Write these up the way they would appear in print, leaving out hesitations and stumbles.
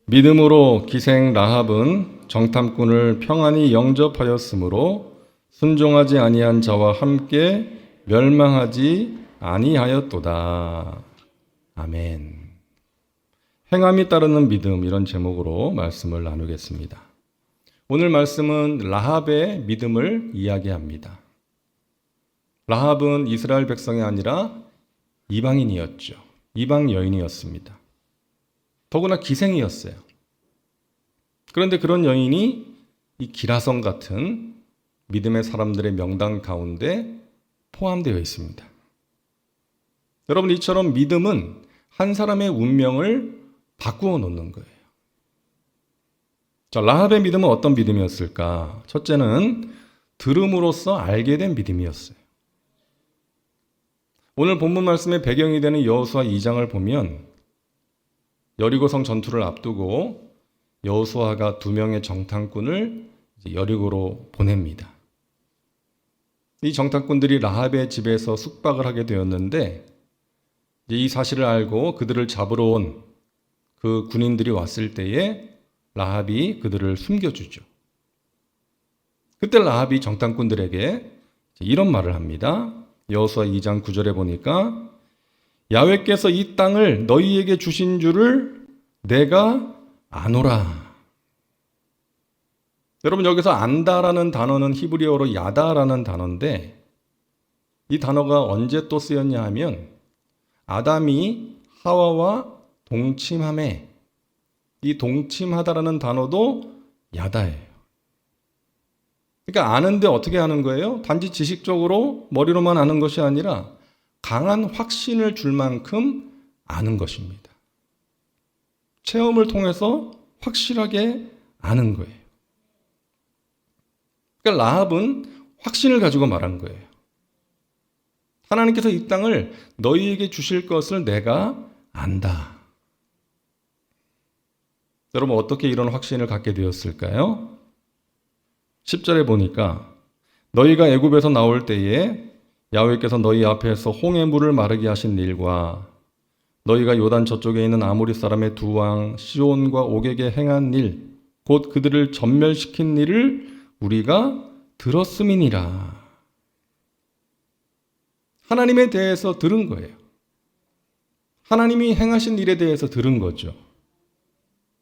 믿음으로 기생 라합은 정탐꾼을 평안히 영접하였으므로 순종하지 아니한 자와 함께 멸망하지 아니하였도다. 아멘. 행함이 따르는 믿음, 이런 제목으로 말씀을 나누겠습니다. 오늘 말씀은 라합의 믿음을 이야기합니다. 라합은 이스라엘 백성이 아니라 이방인이었죠. 이방 여인이었습니다. 더구나 기생이었어요. 그런데 그런 여인이 이 기라성 같은 믿음의 사람들의 명단 가운데 포함되어 있습니다. 여러분, 이처럼 믿음은 한 사람의 운명을 바꾸어 놓는 거예요. 자, 라합의 믿음은 어떤 믿음이었을까? 첫째는 들음으로써 알게 된 믿음이었어요. 오늘 본문 말씀의 배경이 되는 여호수아 2장을 보면 여리고성 전투를 앞두고 여호수아가 2명의 정탐꾼을 여리고로 보냅니다. 이 정탐꾼들이 라합의 집에서 숙박을 하게 되었는데 이 사실을 알고 그들을 잡으러 온 그 군인들이 왔을 때에 라합이 그들을 숨겨주죠. 그때 라합이 정탐꾼들에게 이런 말을 합니다. 여호수아 2장 9절에 보니까 야훼께서 이 땅을 너희에게 주신 줄을 내가 아노라. 여러분, 여기서 안다라는 단어는 히브리어로 야다라는 단어인데 이 단어가 언제 또 쓰였냐 하면 아담이 하와와 동침함에, 이 동침하다라는 단어도 야다예요. 그러니까 아는데 어떻게 아는 거예요? 단지 지식적으로 머리로만 아는 것이 아니라 강한 확신을 줄 만큼 아는 것입니다. 체험을 통해서 확실하게 아는 거예요. 그러니까 라합은 확신을 가지고 말한 거예요. 하나님께서 이 땅을 너희에게 주실 것을 내가 안다. 여러분, 어떻게 이런 확신을 갖게 되었을까요? 10절에 보니까 너희가 애굽에서 나올 때에 야훼께서 너희 앞에서 홍해 물을 마르게 하신 일과 너희가 요단 저쪽에 있는 아모리 사람의 두 왕 시온과 옥에게 행한 일, 곧 그들을 전멸시킨 일을 우리가 들었음이니라. 하나님에 대해서 들은 거예요. 하나님이 행하신 일에 대해서 들은 거죠.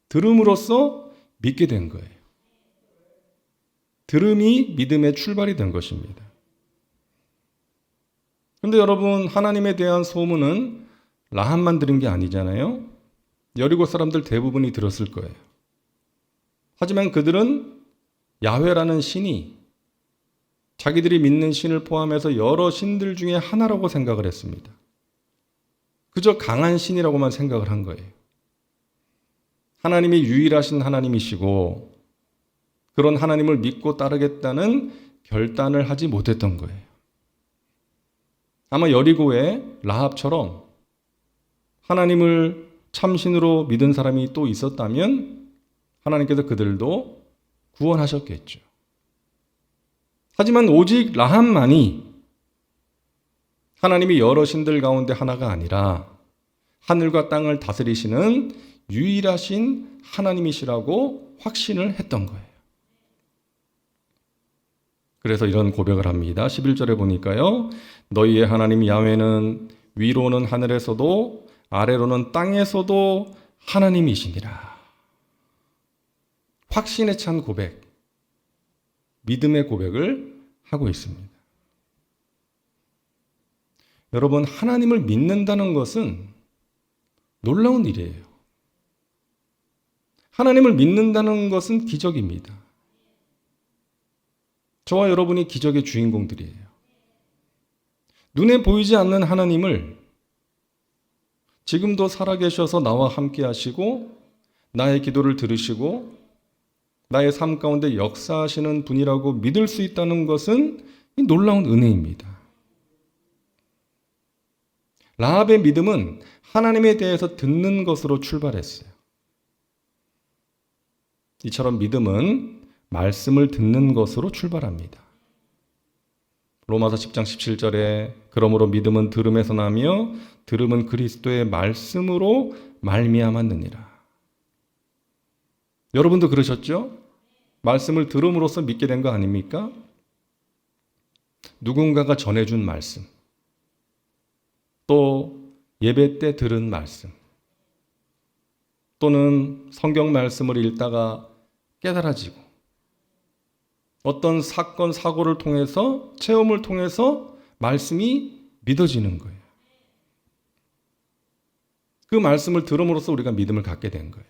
들음으로써 믿게 된 거예요. 들음이 믿음의 출발이 된 것입니다. 그런데 여러분, 하나님에 대한 소문은 라합만 들은 게 아니잖아요. 여리고 사람들 대부분이 들었을 거예요. 하지만 그들은 야훼라는 신이 자기들이 믿는 신을 포함해서 여러 신들 중에 하나라고 생각을 했습니다. 그저 강한 신이라고만 생각을 한 거예요. 하나님이 유일하신 하나님이시고 그런 하나님을 믿고 따르겠다는 결단을 하지 못했던 거예요. 아마 여리고에 라합처럼 하나님을 참신으로 믿은 사람이 또 있었다면 하나님께서 그들도 구원하셨겠죠. 하지만 오직 라합만이 하나님이 여러 신들 가운데 하나가 아니라 하늘과 땅을 다스리시는 유일하신 하나님이시라고 확신을 했던 거예요. 그래서 이런 고백을 합니다. 11절에 보니까요. 너희의 하나님 야훼는 위로는 하늘에서도 아래로는 땅에서도 하나님이시니라. 확신에 찬 고백, 믿음의 고백을 하고 있습니다. 여러분, 하나님을 믿는다는 것은 놀라운 일이에요. 하나님을 믿는다는 것은 기적입니다. 저와 여러분이 기적의 주인공들이에요. 눈에 보이지 않는 하나님을 지금도 살아계셔서 나와 함께 하시고 나의 기도를 들으시고 나의 삶 가운데 역사하시는 분이라고 믿을 수 있다는 것은 놀라운 은혜입니다. 라합의 믿음은 하나님에 대해서 듣는 것으로 출발했어요. 이처럼 믿음은 말씀을 듣는 것으로 출발합니다. 로마서 10장 17절에 그러므로 믿음은 들음에서 나며 들음은 그리스도의 말씀으로 말미암았느니라. 여러분도 그러셨죠? 말씀을 들음으로써 믿게 된 거 아닙니까? 누군가가 전해준 말씀, 또 예배 때 들은 말씀, 또는 성경 말씀을 읽다가 깨달아지고 어떤 사건, 사고를 통해서, 체험을 통해서 말씀이 믿어지는 거예요. 그 말씀을 들음으로써 우리가 믿음을 갖게 된 거예요.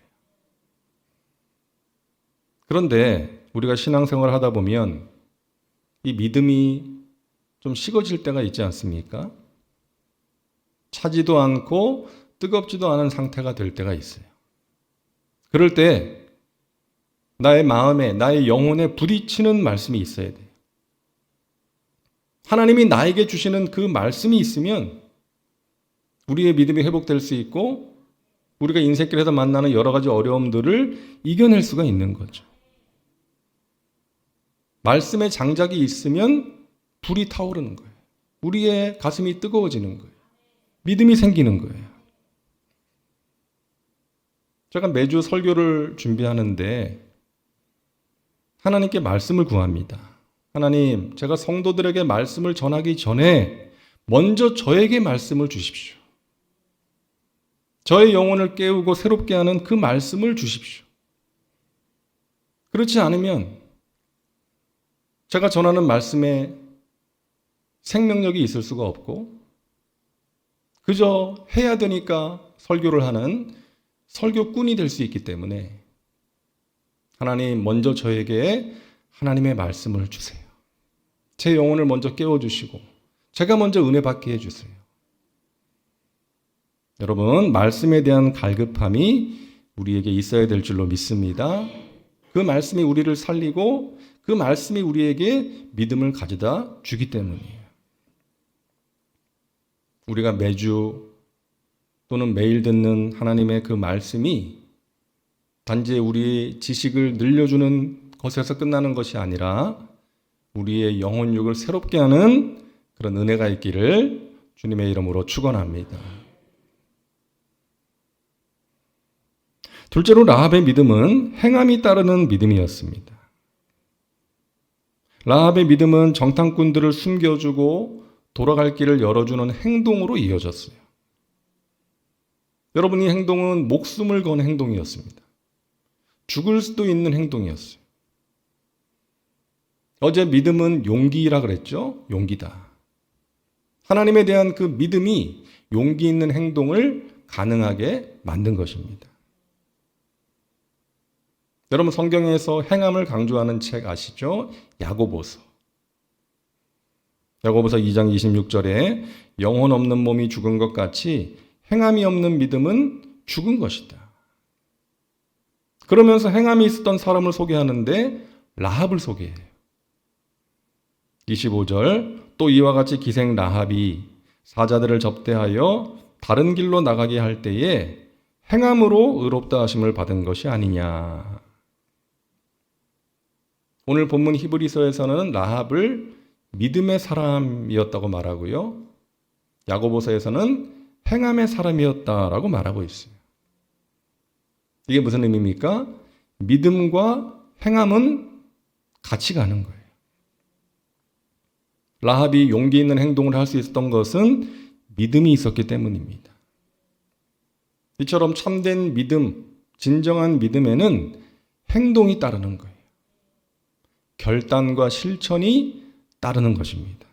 그런데 우리가 신앙생활을 하다 보면 이 믿음이 좀 식어질 때가 있지 않습니까? 차지도 않고 뜨겁지도 않은 상태가 될 때가 있어요. 그럴 때 나의 마음에, 나의 영혼에 부딪히는 말씀이 있어야 돼요. 하나님이 나에게 주시는 그 말씀이 있으면 우리의 믿음이 회복될 수 있고 우리가 인생길에서 만나는 여러 가지 어려움들을 이겨낼 수가 있는 거죠. 말씀의 장작이 있으면 불이 타오르는 거예요. 우리의 가슴이 뜨거워지는 거예요. 믿음이 생기는 거예요. 제가 매주 설교를 준비하는데 하나님께 말씀을 구합니다. 하나님, 제가 성도들에게 말씀을 전하기 전에 먼저 저에게 말씀을 주십시오. 저의 영혼을 깨우고 새롭게 하는 그 말씀을 주십시오. 그렇지 않으면 제가 전하는 말씀에 생명력이 있을 수가 없고 그저 해야 되니까 설교를 하는 설교꾼이 될 수 있기 때문에 하나님 먼저 저에게 하나님의 말씀을 주세요. 제 영혼을 먼저 깨워주시고 제가 먼저 은혜 받게 해주세요. 여러분, 말씀에 대한 갈급함이 우리에게 있어야 될 줄로 믿습니다. 그 말씀이 우리를 살리고 그 말씀이 우리에게 믿음을 가져다 주기 때문이에요. 우리가 매주 또는 매일 듣는 하나님의 그 말씀이 단지 우리의 지식을 늘려주는 것에서 끝나는 것이 아니라 우리의 영혼육을 새롭게 하는 그런 은혜가 있기를 주님의 이름으로 축원합니다. 둘째로 라합의 믿음은 행함이 따르는 믿음이었습니다. 라합의 믿음은 정탐꾼들을 숨겨주고 돌아갈 길을 열어주는 행동으로 이어졌어요. 여러분, 이 행동은 목숨을 건 행동이었습니다. 죽을 수도 있는 행동이었어요. 어제 믿음은 용기라 그랬죠? 용기다. 하나님에 대한 그 믿음이 용기 있는 행동을 가능하게 만든 것입니다. 여러분, 성경에서 행함을 강조하는 책 아시죠? 야고보서. 야고보서 2장 26절에 영혼 없는 몸이 죽은 것 같이 행함이 없는 믿음은 죽은 것이다. 그러면서 행함이 있었던 사람을 소개하는데 라합을 소개해요. 25절, 또 이와 같이 기생 라합이 사자들을 접대하여 다른 길로 나가게 할 때에 행함으로 의롭다 하심을 받은 것이 아니냐. 오늘 본문 히브리서에서는 라합을 믿음의 사람이었다고 말하고요. 야고보서에서는 행함의 사람이었다라고 말하고 있어요. 이게 무슨 의미입니까? 믿음과 행함은 같이 가는 거예요. 라합이 용기 있는 행동을 할 수 있었던 것은 믿음이 있었기 때문입니다. 이처럼 참된 믿음, 진정한 믿음에는 행동이 따르는 거예요. 결단과 실천이 따르는 것입니다.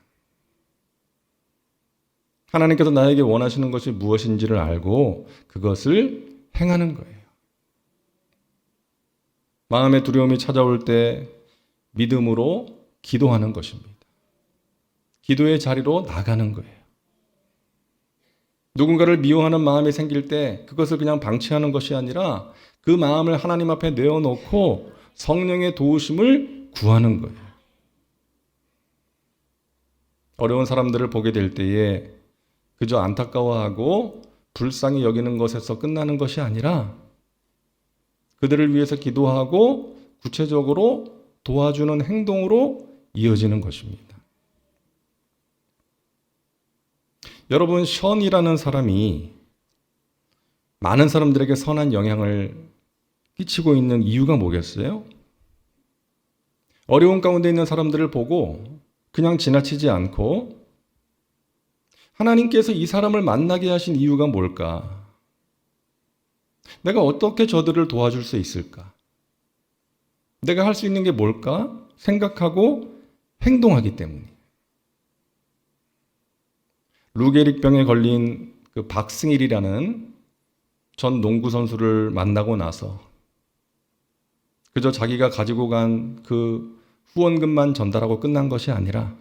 하나님께서 나에게 원하시는 것이 무엇인지를 알고 그것을 행하는 거예요. 마음의 두려움이 찾아올 때 믿음으로 기도하는 것입니다. 기도의 자리로 나가는 거예요. 누군가를 미워하는 마음이 생길 때 그것을 그냥 방치하는 것이 아니라 그 마음을 하나님 앞에 내어놓고 성령의 도우심을 구하는 거예요. 어려운 사람들을 보게 될 때에 그저 안타까워하고 불쌍히 여기는 것에서 끝나는 것이 아니라 그들을 위해서 기도하고 구체적으로 도와주는 행동으로 이어지는 것입니다. 여러분, 션이라는 사람이 많은 사람들에게 선한 영향을 끼치고 있는 이유가 뭐겠어요? 어려운 가운데 있는 사람들을 보고 그냥 지나치지 않고 하나님께서 이 사람을 만나게 하신 이유가 뭘까? 내가 어떻게 저들을 도와줄 수 있을까? 내가 할 수 있는 게 뭘까? 생각하고 행동하기 때문에. 루게릭병에 걸린 그 박승일이라는 전 농구 선수를 만나고 나서 그저 자기가 가지고 간 그 후원금만 전달하고 끝난 것이 아니라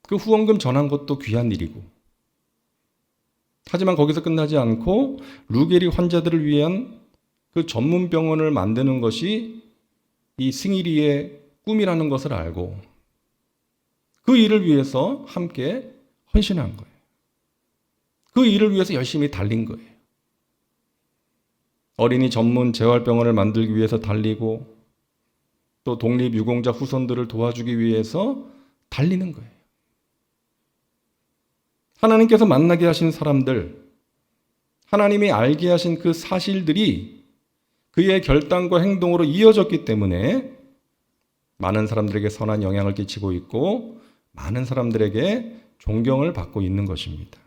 그 후원금 전한 것도 귀한 일이고, 하지만 거기서 끝나지 않고 루게릭 환자들을 위한 그 전문 병원을 만드는 것이 이 승일이의 꿈이라는 것을 알고 그 일을 위해서 함께 헌신한 거예요. 그 일을 위해서 열심히 달린 거예요. 어린이 전문 재활병원을 만들기 위해서 달리고 또 독립유공자 후손들을 도와주기 위해서 달리는 거예요. 하나님께서 만나게 하신 사람들, 하나님이 알게 하신 그 사실들이 그의 결단과 행동으로 이어졌기 때문에 많은 사람들에게 선한 영향을 끼치고 있고 많은 사람들에게 존경을 받고 있는 것입니다.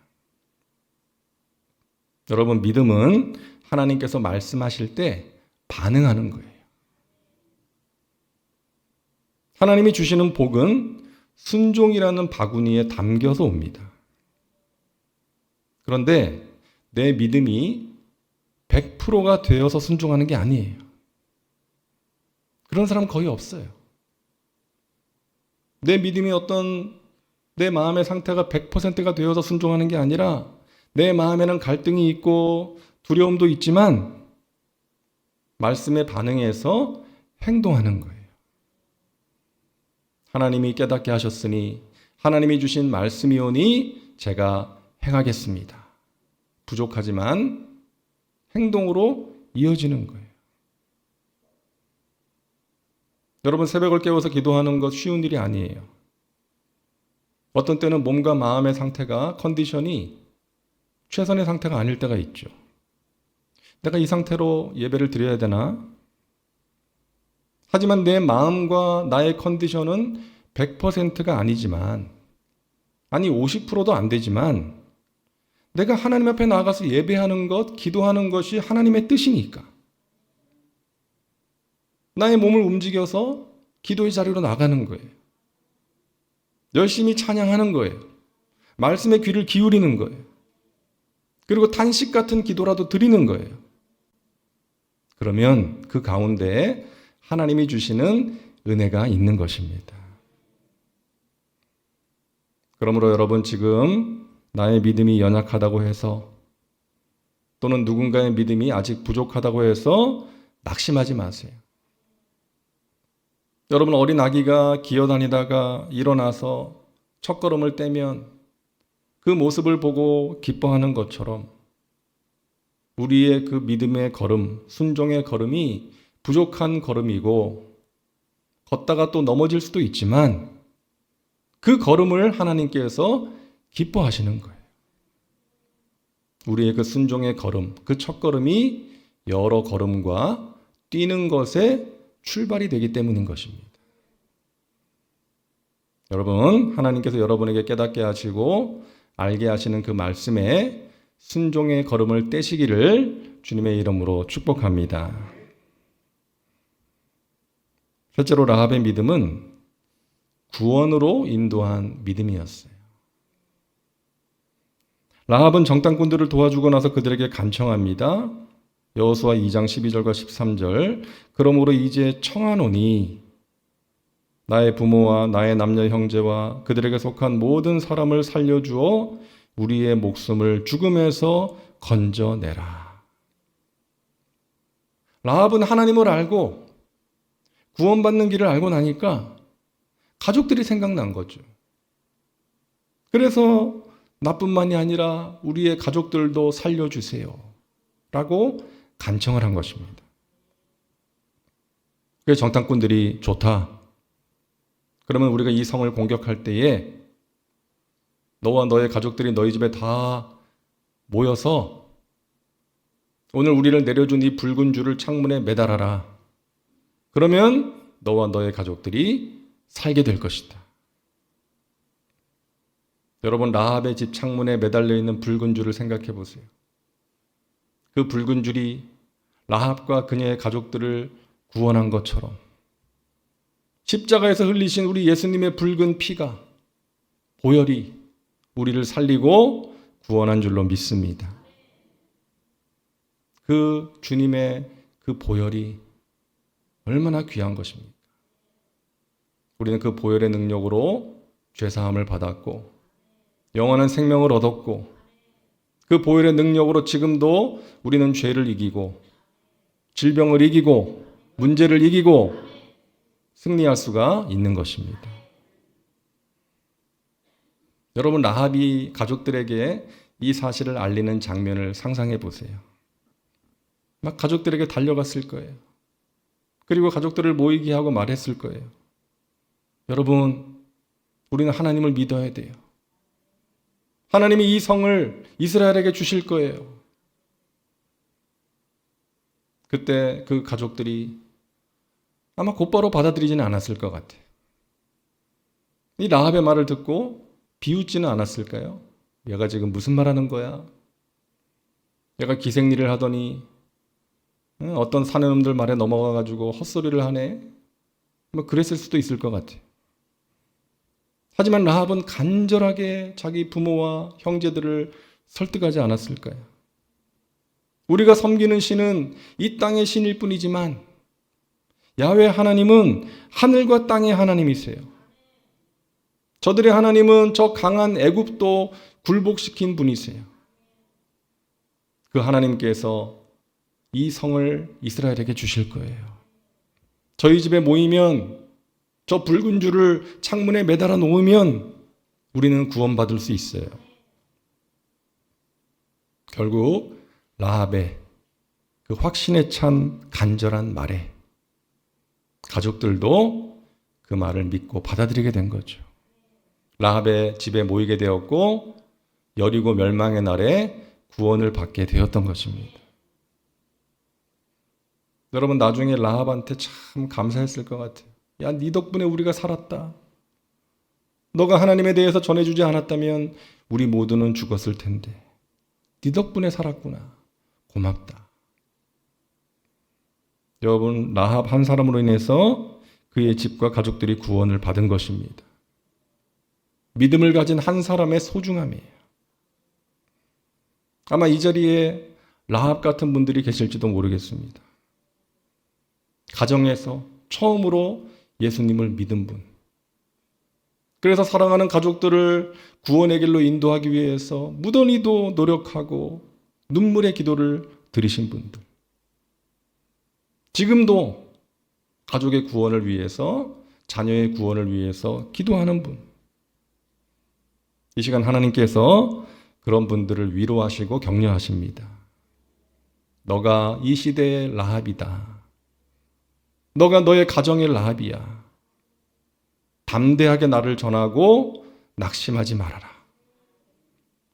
여러분, 믿음은 하나님께서 말씀하실 때 반응하는 거예요. 하나님이 주시는 복은 순종이라는 바구니에 담겨서 옵니다. 그런데 내 믿음이 100%가 되어서 순종하는 게 아니에요. 그런 사람 거의 없어요. 내 믿음이 내 마음의 상태가 100%가 되어서 순종하는 게 아니라 내 마음에는 갈등이 있고 두려움도 있지만 말씀에 반응해서 행동하는 거예요. 하나님이 깨닫게 하셨으니 하나님이 주신 말씀이오니 제가 행하겠습니다. 부족하지만 행동으로 이어지는 거예요. 여러분, 새벽을 깨워서 기도하는 것 쉬운 일이 아니에요. 어떤 때는 몸과 마음의 상태가, 컨디션이 최선의 상태가 아닐 때가 있죠. 내가 이 상태로 예배를 드려야 되나? 하지만 내 마음과 나의 컨디션은 100%가 아니지만, 아니 50%도 안 되지만 내가 하나님 앞에 나가서 예배하는 것, 기도하는 것이 하나님의 뜻이니까 나의 몸을 움직여서 기도의 자리로 나가는 거예요. 열심히 찬양하는 거예요. 말씀에 귀를 기울이는 거예요. 그리고 탄식 같은 기도라도 드리는 거예요. 그러면 그 가운데에 하나님이 주시는 은혜가 있는 것입니다. 그러므로 여러분, 지금 나의 믿음이 연약하다고 해서 또는 누군가의 믿음이 아직 부족하다고 해서 낙심하지 마세요. 여러분, 어린 아기가 기어다니다가 일어나서 첫걸음을 떼면 그 모습을 보고 기뻐하는 것처럼 우리의 그 믿음의 걸음, 순종의 걸음이 부족한 걸음이고 걷다가 또 넘어질 수도 있지만 그 걸음을 하나님께서 기뻐하시는 거예요. 우리의 그 순종의 걸음, 그 첫걸음이 여러 걸음과 뛰는 것에 출발이 되기 때문인 것입니다. 여러분, 하나님께서 여러분에게 깨닫게 하시고 알게 하시는 그 말씀에 순종의 걸음을 떼시기를 주님의 이름으로 축복합니다. 실제로 라합의 믿음은 구원으로 인도한 믿음이었어요. 라합은 정탐꾼들을 도와주고 나서 그들에게 간청합니다. 여호수아 2장 12절과 13절. 그러므로 이제 청하노니 나의 부모와 나의 남녀 형제와 그들에게 속한 모든 사람을 살려주어 우리의 목숨을 죽음에서 건져내라. 라합은 하나님을 알고 구원받는 길을 알고 나니까 가족들이 생각난 거죠. 그래서 나뿐만이 아니라 우리의 가족들도 살려주세요 라고 간청을 한 것입니다. 그래서 정탐꾼들이 좋다. 그러면 우리가 이 성을 공격할 때에 너와 너의 가족들이 너희 집에 다 모여서 오늘 우리를 내려준 이 붉은 줄을 창문에 매달아라. 그러면 너와 너의 가족들이 살게 될 것이다. 여러분, 라합의 집 창문에 매달려 있는 붉은 줄을 생각해 보세요. 그 붉은 줄이 라합과 그녀의 가족들을 구원한 것처럼 십자가에서 흘리신 우리 예수님의 붉은 피가, 보혈이 우리를 살리고 구원한 줄로 믿습니다. 그 주님의 그 보혈이 얼마나 귀한 것입니까? 우리는 그 보혈의 능력으로 죄사함을 받았고 영원한 생명을 얻었고 그 보혈의 능력으로 지금도 우리는 죄를 이기고 질병을 이기고 문제를 이기고 승리할 수가 있는 것입니다. 여러분, 라합이 가족들에게 이 사실을 알리는 장면을 상상해 보세요. 막 가족들에게 달려갔을 거예요. 그리고 가족들을 모이게 하고 말했을 거예요. 여러분, 우리는 하나님을 믿어야 돼요. 하나님이 이 성을 이스라엘에게 주실 거예요. 그때 그 가족들이 아마 곧바로 받아들이지는 않았을 것 같아요. 이 라합의 말을 듣고 비웃지는 않았을까요? 얘가 지금 무슨 말하는 거야? 얘가 기생일을 하더니 어떤 사내놈들 말에 넘어가가지고 헛소리를 하네? 뭐 그랬을 수도 있을 것 같아요. 하지만 라합은 간절하게 자기 부모와 형제들을 설득하지 않았을까요? 우리가 섬기는 신은 이 땅의 신일 뿐이지만 야훼 하나님은 하늘과 땅의 하나님이세요. 저들의 하나님은 저 강한 애굽도 굴복시킨 분이세요. 그 하나님께서 이 성을 이스라엘에게 주실 거예요. 저희 집에 모이면 저 붉은 줄을 창문에 매달아 놓으면 우리는 구원받을 수 있어요. 결국 라합의 그 확신에 찬 간절한 말에 가족들도 그 말을 믿고 받아들이게 된 거죠. 라합의 집에 모이게 되었고 여리고 멸망의 날에 구원을 받게 되었던 것입니다. 여러분, 나중에 라합한테 참 감사했을 것 같아요. 야, 네 덕분에 우리가 살았다. 너가 하나님에 대해서 전해주지 않았다면 우리 모두는 죽었을 텐데 네 덕분에 살았구나. 고맙다. 여러분, 라합 한 사람으로 인해서 그의 집과 가족들이 구원을 받은 것입니다. 믿음을 가진 한 사람의 소중함이에요. 아마 이 자리에 라합 같은 분들이 계실지도 모르겠습니다. 가정에서 처음으로 예수님을 믿은 분. 그래서 사랑하는 가족들을 구원의 길로 인도하기 위해서 무던히도 노력하고 눈물의 기도를 드리신 분들. 지금도 가족의 구원을 위해서, 자녀의 구원을 위해서 기도하는 분. 이 시간 하나님께서 그런 분들을 위로하시고 격려하십니다. 너가 이 시대의 라합이다. 너가 너의 가정의 라합이야. 담대하게 나를 전하고 낙심하지 말아라.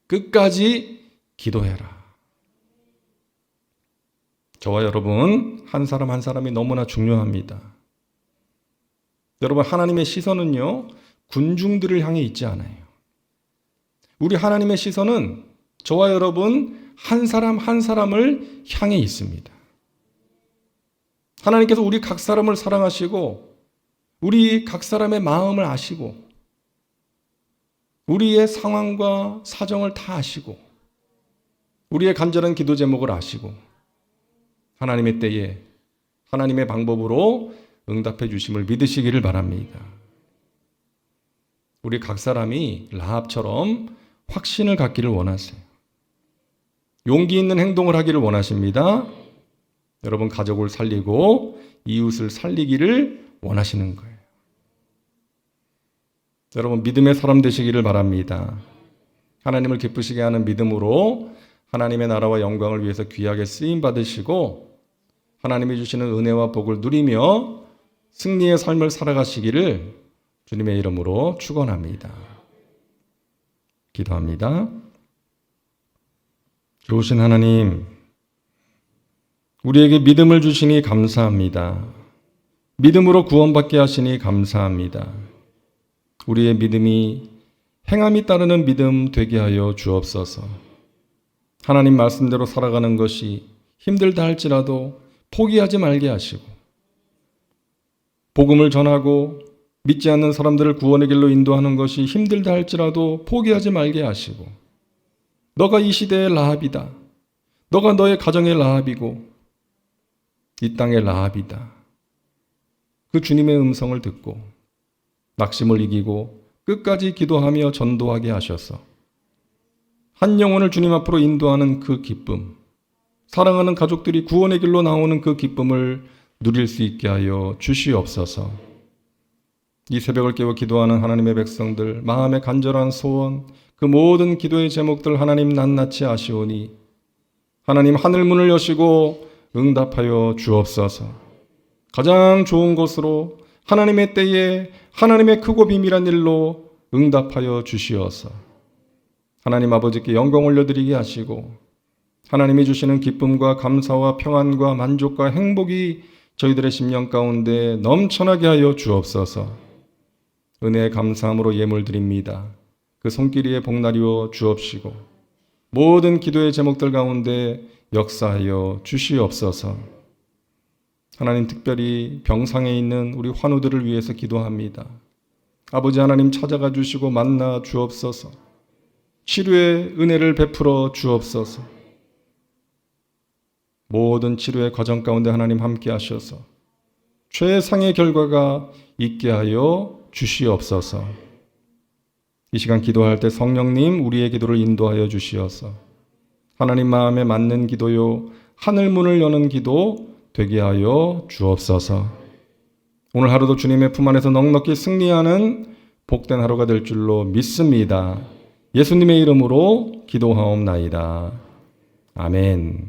끝까지 기도해라. 저와 여러분, 한 사람 한 사람이 너무나 중요합니다. 여러분, 하나님의 시선은요, 군중들을 향해 있지 않아요. 우리 하나님의 시선은 저와 여러분 한 사람 한 사람을 향해 있습니다. 하나님께서 우리 각 사람을 사랑하시고 우리 각 사람의 마음을 아시고 우리의 상황과 사정을 다 아시고 우리의 간절한 기도 제목을 아시고 하나님의 때에 하나님의 방법으로 응답해 주심을 믿으시기를 바랍니다. 우리 각 사람이 라합처럼 확신을 갖기를 원하세요. 용기 있는 행동을 하기를 원하십니다. 여러분, 가족을 살리고 이웃을 살리기를 원하시는 거예요. 여러분, 믿음의 사람 되시기를 바랍니다. 하나님을 기쁘시게 하는 믿음으로 하나님의 나라와 영광을 위해서 귀하게 쓰임 받으시고 하나님이 주시는 은혜와 복을 누리며 승리의 삶을 살아가시기를 주님의 이름으로 축원합니다. 기도합니다. 좋으신 하나님, 우리에게 믿음을 주시니 감사합니다. 믿음으로 구원받게 하시니 감사합니다. 우리의 믿음이 행함이 따르는 믿음 되게 하여 주옵소서. 하나님 말씀대로 살아가는 것이 힘들다 할지라도 포기하지 말게 하시고, 복음을 전하고 믿지 않는 사람들을 구원의 길로 인도하는 것이 힘들다 할지라도 포기하지 말게 하시고, 너가 이 시대의 라합이다. 너가 너의 가정의 라합이고 이 땅의 라합이다. 그 주님의 음성을 듣고 낙심을 이기고 끝까지 기도하며 전도하게 하셔서 한 영혼을 주님 앞으로 인도하는 그 기쁨, 사랑하는 가족들이 구원의 길로 나오는 그 기쁨을 누릴 수 있게 하여 주시옵소서. 이 새벽을 깨워 기도하는 하나님의 백성들, 마음의 간절한 소원, 그 모든 기도의 제목들 하나님 낱낱이 아시오니 하나님 하늘문을 여시고 응답하여 주옵소서. 가장 좋은 것으로 하나님의 때에 하나님의 크고 비밀한 일로 응답하여 주시어서 하나님 아버지께 영광 올려드리게 하시고 하나님이 주시는 기쁨과 감사와 평안과 만족과 행복이 저희들의 심령 가운데 넘쳐나게 하여 주옵소서. 은혜의 감사함으로 예물 드립니다. 그 손길이의 복날이여 주옵시고 모든 기도의 제목들 가운데 역사하여 주시옵소서. 하나님 특별히 병상에 있는 우리 환우들을 위해서 기도합니다. 아버지 하나님 찾아가 주시고 만나 주옵소서. 치료의 은혜를 베풀어 주옵소서. 모든 치료의 과정 가운데 하나님 함께 하셔서 최상의 결과가 있게 하여 주시옵소서. 이 시간 기도할 때 성령님 우리의 기도를 인도하여 주시어서 하나님 마음에 맞는 기도요 하늘문을 여는 기도 되게 하여 주옵소서. 오늘 하루도 주님의 품 안에서 넉넉히 승리하는 복된 하루가 될 줄로 믿습니다. 예수님의 이름으로 기도하옵나이다. 아멘.